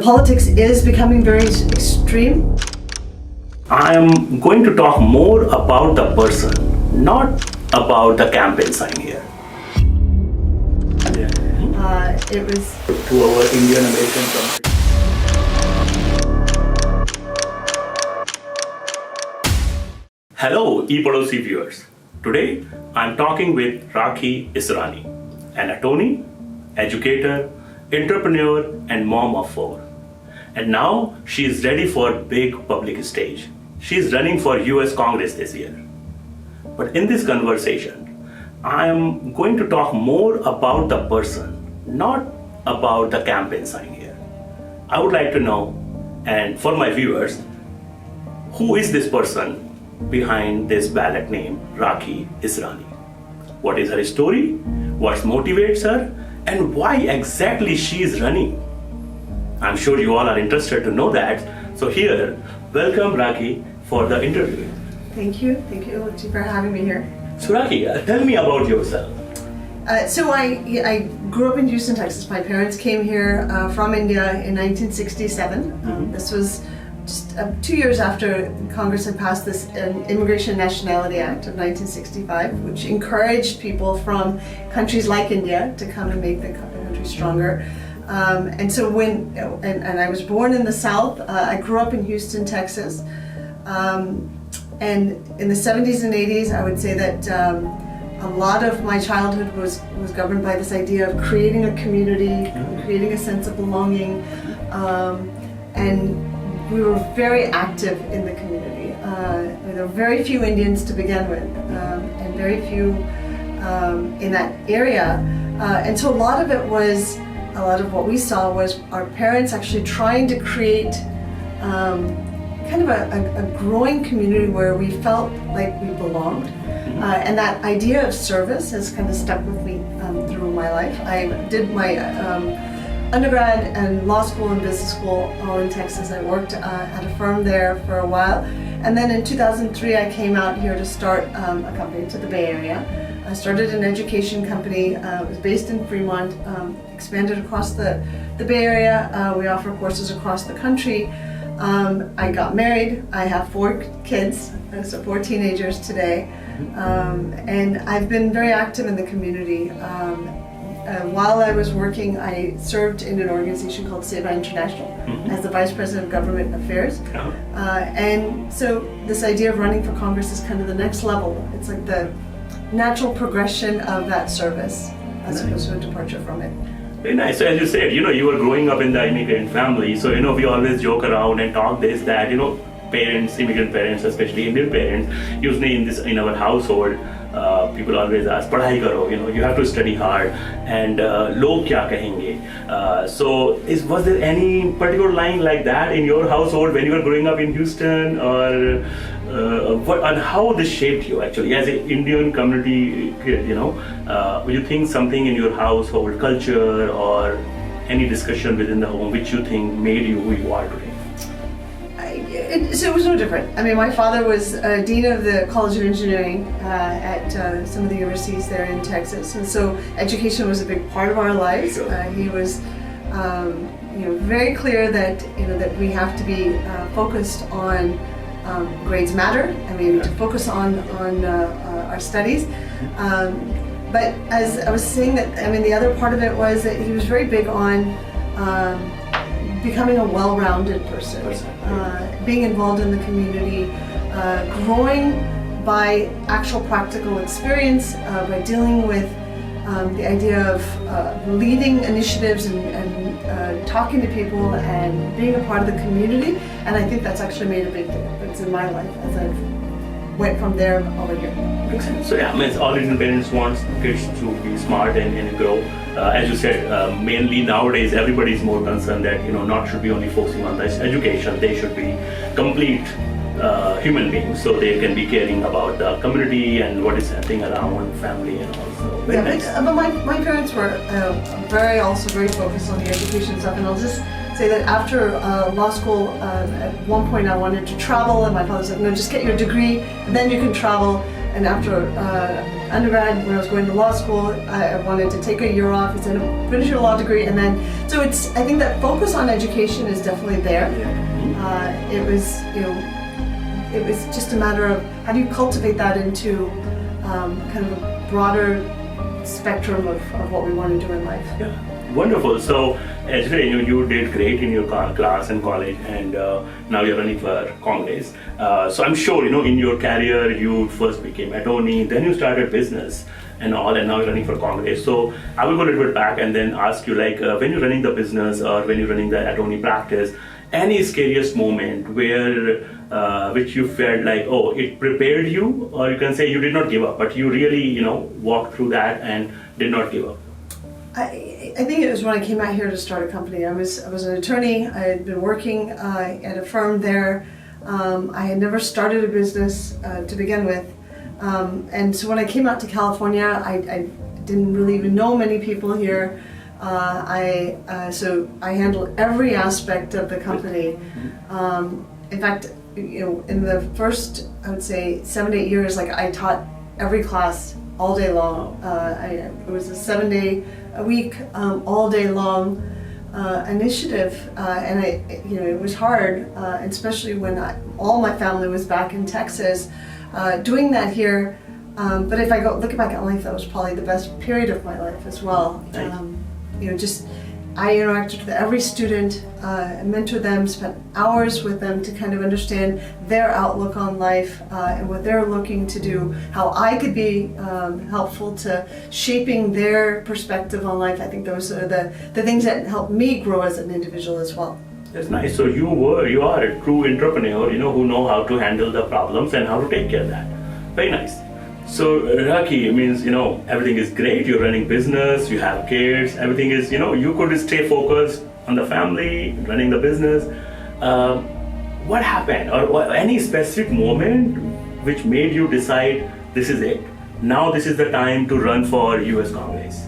politics is becoming very extreme. I am going to talk more about the person, not about the campaign sign here. It was To our Indian American country. Hello, ePadosi viewers. Today, I'm talking with Rakhi Israni, an attorney, educator, entrepreneur, and mom of 4. And now she is ready for big public stage. She is running for US Congress this year. But in this conversation, I am going to talk more about the person, not about the campaign sign here. I would like to know, and for my viewers, who is this person behind this ballot name, Rakhi Israni? What is her story? What motivates her? And why exactly she is running? I'm sure you all are interested to know that. So here, welcome Rakhi for the interview. Thank you for having me here. So Rakhi, tell me about yourself. So I grew up in Houston, Texas. My parents came here from India in 1967. This was just 2 years after Congress had passed this Immigration and Nationality Act of 1965, which encouraged people from countries like India to come and make the country stronger. And so and I was born in the South. I grew up in Houston, Texas. And in the 70s and 80s, I would say that a lot of my childhood was governed by this idea of creating a community, creating a sense of belonging, and we were very active in the community. There were very few Indians to begin with, and very few in that area. And so a lot of what we saw was our parents actually trying to create kind of a growing community where we felt like we belonged. And that idea of service has kind of stuck with me through my life. I did my undergrad and law school and business school all in Texas. I worked at a firm there for a while. And then in 2003, I came out here to start a company to the Bay Area. I started an education company. It was based in Fremont, expanded across the Bay Area. We offer courses across the country. I got married. I have 4 kids, so 4 teenagers today. And I've been very active in the community. While I was working, I served in an organization called Seva International as the Vice President of Government Affairs. And so this idea of running for Congress is kind of the next level. It's like the natural progression of that service as opposed to a departure from it. Very nice. So as you said, you were growing up in the immigrant family. So, we always joke around and talk this, that, parents, immigrant parents, especially Indian parents, usually in our household, people always ask, "Padhai karo," you have to study hard, and log kya kahenge. So, was there any particular line like that in your household when you were growing up in Houston, or and how this shaped you actually as an Indian community kid? Would you think something in your household culture or any discussion within the home which you think made you who you are today? So it was no different. I mean, my father was dean of the College of Engineering at some of the universities there in Texas, and so education was a big part of our lives. Sure. He was, very clear that that we have to be focused on grades matter. I mean, to focus on our studies. But as I was saying, the other part of it was that he was very big on becoming a well-rounded person, being involved in the community, growing by actual practical experience, by dealing with the idea of leading initiatives and talking to people and being a part of the community. And I think that's actually made a big difference in my life as I've went from there over here. So all Indian parents want kids to be smart and grow. As you said, mainly nowadays everybody is more concerned that not should be only focusing on this education. They should be complete human beings, so they can be caring about the community and what is happening around family and also. But my parents were also very focused on the education stuff, and I'll just say that after law school, at one point I wanted to travel, and my father said, "No, just get your degree, and then you can travel." and after undergrad, when I was going to law school, I wanted to take a year off instead of finishing a law degree, and then so I think that focus on education is definitely there. It was it was just a matter of how do you cultivate that into kind of a broader spectrum of what we want to do in life. Yeah, wonderful. So, actually, you did great in your class and college, and now you're running for Congress. So I'm sure, in your career, you first became attorney, then you started business and all, and now you're running for Congress. So I will go a little bit back and then ask you, like, when you're running the business or when you're running the attorney practice, any scariest moment where which you felt like, oh, it prepared you, or you can say you did not give up, but you really, walked through that and did not give up? I think it was when I came out here to start a company. I was an attorney. I had been working at a firm there. I had never started a business to begin with. And so when I came out to California, I didn't really even know many people here. So I handled every aspect of the company. In fact, in the first, I would say, 7 to 8 years, like I taught every class all day long. It was a 7-day a week, all day long initiative, and it was hard, especially when all my family was back in Texas, doing that here. But if I look back at life, that was probably the best period of my life as well. Nice. I interacted with every student, mentored them, spent hours with them to kind of understand their outlook on life and what they're looking to do, how I could be helpful to shaping their perspective on life. I think those are the things that helped me grow as an individual as well. That's nice. So you are a true entrepreneur, who know how to handle the problems and how to take care of that. Very nice. So Rakhi, means, everything is great. You're running business, you have kids, everything is, you could stay focused on the family, running the business. What happened, or any specific moment which made you decide this is it? Now this is the time to run for US Congress.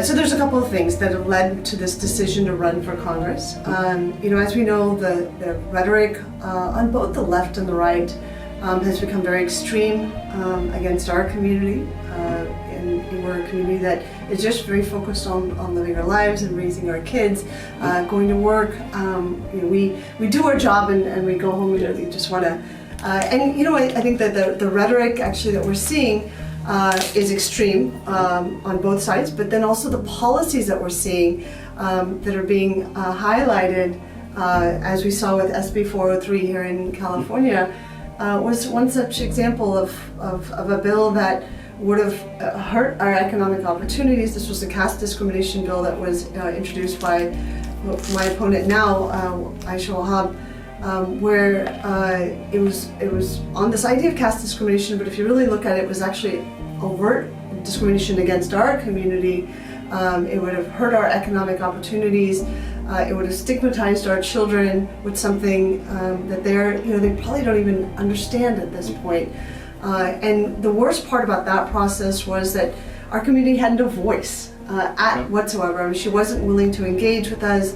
So there's a couple of things that have led to this decision to run for Congress. As we know, the rhetoric on both the left and the right has become very extreme against our community. And we're a community that is just very focused on living our lives and raising our kids, going to work. We do our job and we go home and we just want to. I think that the rhetoric actually that we're seeing is extreme on both sides, but then also the policies that we're seeing that are being highlighted, as we saw with SB 403 here in California, was one such example of a bill that would have hurt our economic opportunities. This was a caste discrimination bill that was introduced by my opponent now, Aisha Wahab, where it was on this idea of caste discrimination, but if you really look at it, it was actually overt discrimination against our community. It would have hurt our economic opportunities. It would have stigmatized our children with something that they probably don't even understand at this point. And the worst part about that process was that our community had no voice whatsoever. I mean, she wasn't willing to engage with us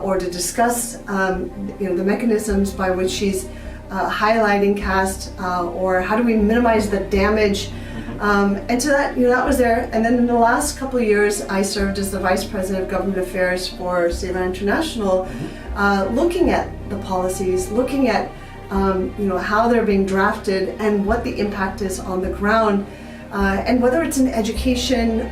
or to discuss the mechanisms by which she's highlighting caste or how do we minimize the damage. And so that was there. And then in the last couple of years, I served as the Vice President of Government Affairs for Save On International, looking at the policies, looking at how they're being drafted and what the impact is on the ground, and whether it's in education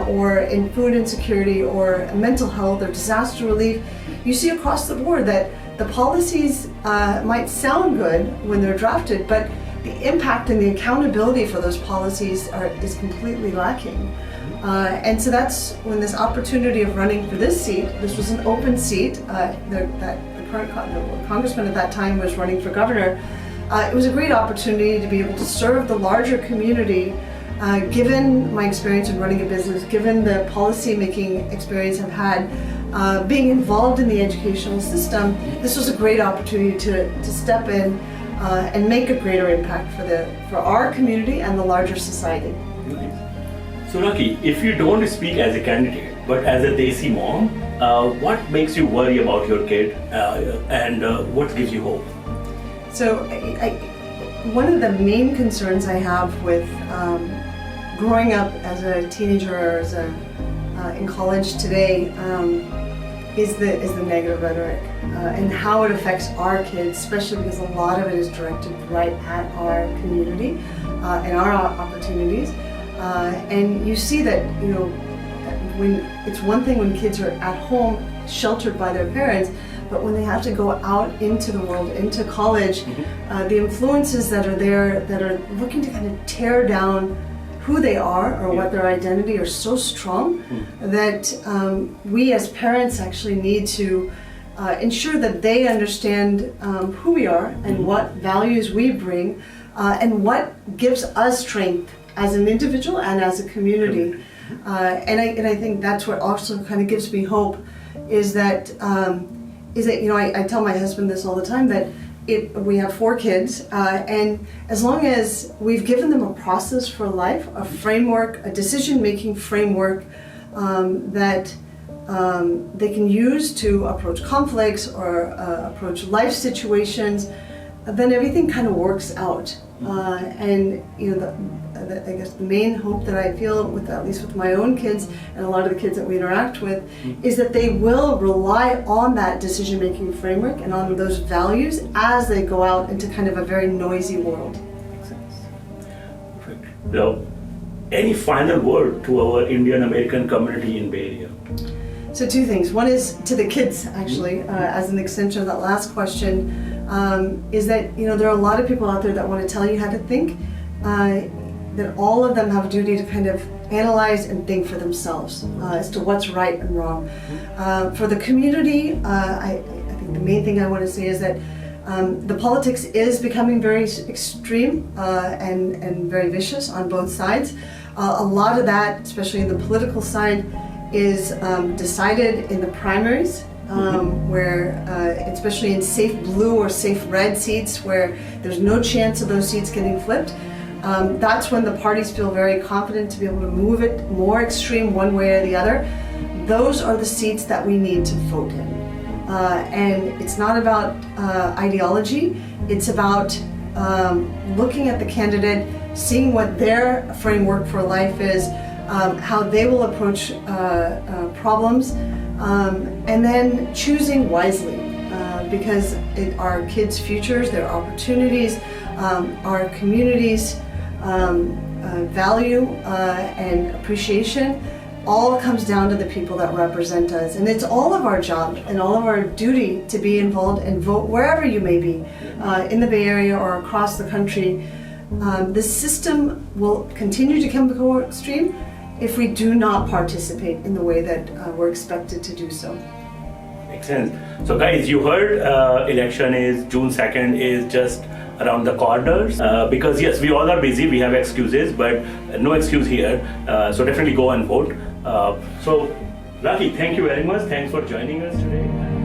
or in food insecurity or mental health or disaster relief, you see across the board that the policies might sound good when they're drafted, but the impact and the accountability for those policies is completely lacking. And so that's when this opportunity of running for this seat, this was an open seat, the current congressman at that time was running for governor. It was a great opportunity to be able to serve the larger community, given my experience in running a business, given the policy making experience I've had, being involved in the educational system. This was a great opportunity to step in and make a greater impact for our community and the larger society. So Rakhi, if you don't speak as a candidate, but as a Desi mom, what makes you worry about your kid and what gives you hope? So one of the main concerns I have with growing up as a teenager or as in college today is the negative rhetoric and how it affects our kids, especially because a lot of it is directed right at our community and our opportunities. And you see that, when it's one thing when kids are at home sheltered by their parents, but when they have to go out into the world, into college, the influences that are there that are looking to kind of tear down who they are or what their identity are so strong that we as parents actually need to ensure that they understand who we are and what values we bring and what gives us strength as an individual and as a community. And I think that's what also kind of gives me hope is that I tell my husband this all the time, that we have 4 kids, and as long as we've given them a process for life, a framework, a decision-making framework that they can use to approach conflicts or approach life situations, then everything kind of works out. And I guess the main hope that I feel, with at least with my own kids and a lot of the kids that we interact with, is that they will rely on that decision-making framework and on those values as they go out into kind of a very noisy world. Perfect. Now, any final word to our Indian American community in Bay Area? So 2 things. One is to the kids, actually, as an extension of that last question, is that there are a lot of people out there that want to tell you how to think. That all of them have a duty to kind of analyze and think for themselves as to what's right and wrong. For the community, I think the main thing I want to say is that the politics is becoming very extreme and very vicious on both sides. A lot of that, especially in the political side, is decided in the primaries. Where, especially in safe blue or safe red seats where there's no chance of those seats getting flipped, that's when the parties feel very confident to be able to move it more extreme one way or the other. Those are the seats that we need to vote in. And it's not about ideology, it's about looking at the candidate, seeing what their framework for life is, how they will approach problems, and then choosing wisely, because our kids' futures, their opportunities, our communities' value and appreciation all comes down to the people that represent us. And it's all of our job and all of our duty to be involved and vote wherever you may be, in the Bay Area or across the country. The system will continue to become extreme if we do not participate in the way that we're expected to do so. Makes sense. So guys, you heard election is June 2nd is just around the corners, because yes, we all are busy, we have excuses, but no excuse here. So definitely go and vote. So Rakhi, thank you very much. Thanks for joining us today.